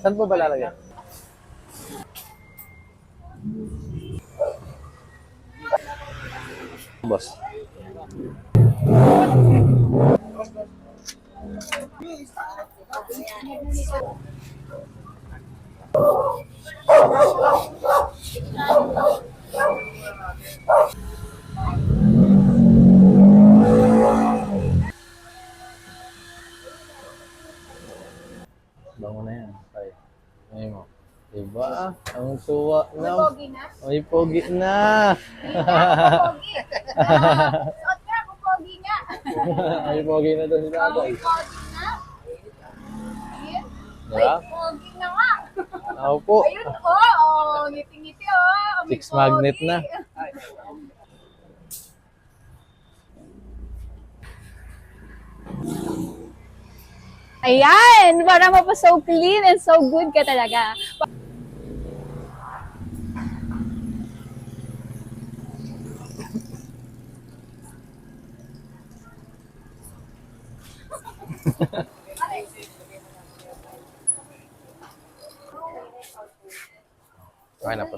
Saan po ba lalagyan? Boss. Bango na yan. Ay, ayun mo. Diba? Ang tuwa na. Pogi na? Ay, pogi na. Pogi. Suot ka, pogi nga. Ay, pogi na to si tatay. Pogi na. Ayun. Diba? Ay, pogi na nga. Ako po. Ayun, oh, ngiti-ngiti, oh. May Six magnet pogi. na. Ayan, para so clean and so good ka talaga. Okay na po.